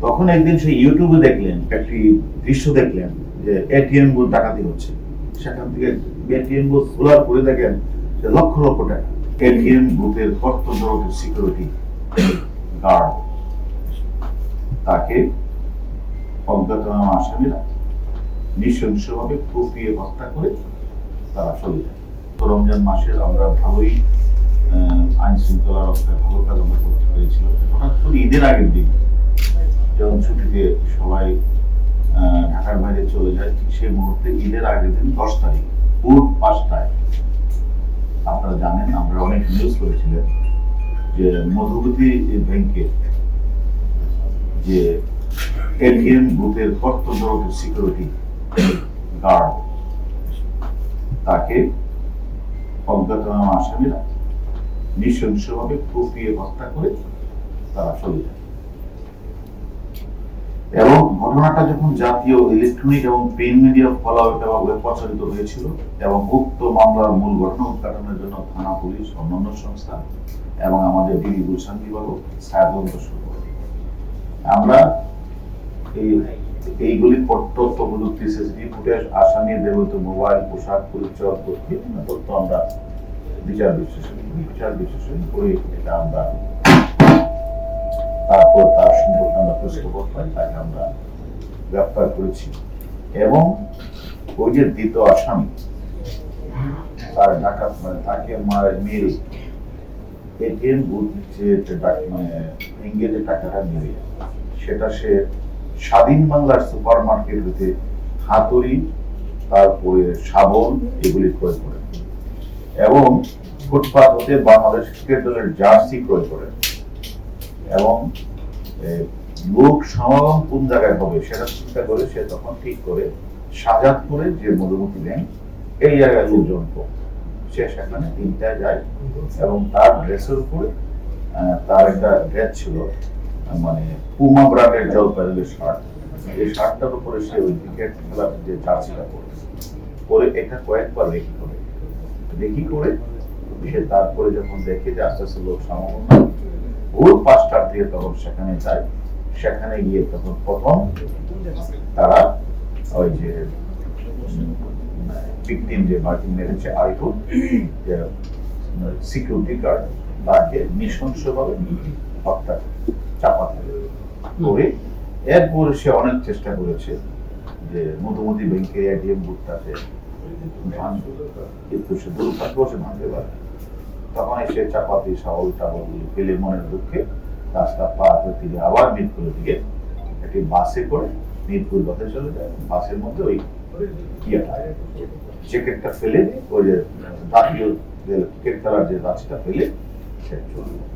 তখন একদিন সেই ইউটিউবে দেখলেন একটি দৃশ্য দেখলেন যে এটিএম বুথ ডাকাতি হচ্ছে। সেখান থেকে এটিএম বুথ খোলার পরে দেখেন যে লক্ষ লক্ষ টাকা। এটিএম বুথের কর্তব্যরত সিকিউরিটি গার্ড তাকে অজ্ঞাতনামা আসামিরা নৃশংসভাবে কুপিয়ে হত্যা করে তারা চলে যায়। তো রমজান মাসের আমরা ভালোই আইন শৃঙ্খলা রক্ষায় ভালো কাজ আমরা করতে পেরেছিলাম। হঠাৎ করে ঈদের আগের দিন যখন ছুটিতে সবাই ঢাকার বাইরে চলে যায়, ঠিক সেই মুহূর্তে ঈদের আগের দিন 10 তারিখ ভোর 5টায় আপনারা জানেন, আমরা অনেক নিউজ করেছিলেন যে মধুমতি ব্যাংকে যে এটিএম বুথের কর্তব্যরত সিকিউরিটি গার্ড তাকে অজ্ঞাতনামা আসামিরা নৃশংসভাবে কুপিয়ে হত্যা করে তারা চলে যায়। এবং ঘটনাটা যখন জাতীয় ইলেকট্রনিক এবং প্রিন্ট মিডিয়া ফলোভাবে প্রচারিত হয়েছিল এবং উক্ত মামলার মূল ঘটনা উদ্ঘাটনের জন্য থানা, পুলিশ, অন্যান্য সংস্থা এবং আমাদের ডিবি গুলশান বিভাগও ছায়াতদন্ত শুরু করে। আমরা এইগুলি তথ্য প্রযুক্তি, সিসিটিভি ফুটেজ, আসামির ব্যবহৃত মোবাইল, পোশাক, পরিচয়, বিভিন্ন তথ্য আমরা বিচার বিশ্লেষণ করে এটা আমরা তারপর তার সম্পর্কে আমরা খোঁজখবর পাই, তাকে আমরা গ্রেফতার করেছি। এবং ওই যে দ্বিতীয় আসামি তার ডাকাত তাকে মেরে এটিএম বুথ যে ভেঙে যে টাকাটা নেবে সেটা সে স্বাধীন বাংলার সুপার মার্কেট হতে হাতুড়ি, তারপরে শাবল এগুলি ক্রয় করেন এবং ফুটপাত হতে বাংলাদেশ ক্রিকেট দলের জার্সি ক্রয় করেন এবং লোক সমাগম কোন জায়গায় হবে সেটা চিন্তা করে সে তখন ঠিক করে শাহজাদপুরে যে মধুমতি ব্যাংক এই জায়গায় লোকজন সে সেখানে 3টায় যায় এবং তার ড্রেসের উপরে তার একটা ড্রেস ছিল মানে পুমা ব্র্যান্ডের জলপাইগুড়ি শার্ট। এই শার্টটার উপরে সে ওই ক্রিকেট খেলার যে জার্সিটা পরে এটা কয়েকবার রেখি করে সে তারপরে যখন দেখে যে আস্তে আস্তে লোক সমাগম ভোর 5টার দিকে তখন সেখানে যায়। সেখানে গিয়ে তখন প্রথম তারা ওই যে ভিকটিম যে মার্টিন মেরেছে আইফোন যে সিকিউরিটি গার্ড তাকে নৃশংসভাবে হত্যা চাপাতে করে এরপরে সে অনেক চেষ্টা করেছে যে মধুমতি ব্যাংকের এটিএম বুথটাকে কিন্তু সে দুর্ভাগ্য ভাঙতে পারে। তখন সে চাপাতি শাবল টাবল ফেলে মনের দুঃখে রাস্তা পার হতে গিয়ে আবার মিরপুরের দিকে একটি বাসে করে মিরপুর বাসে চলে যায়। বাসের মধ্যে ওই জ্যাকেটটা ফেলে ওই যে জাতীয় ক্রিকেট খেলার যে বাসটা ফেলে সে চলে যায়।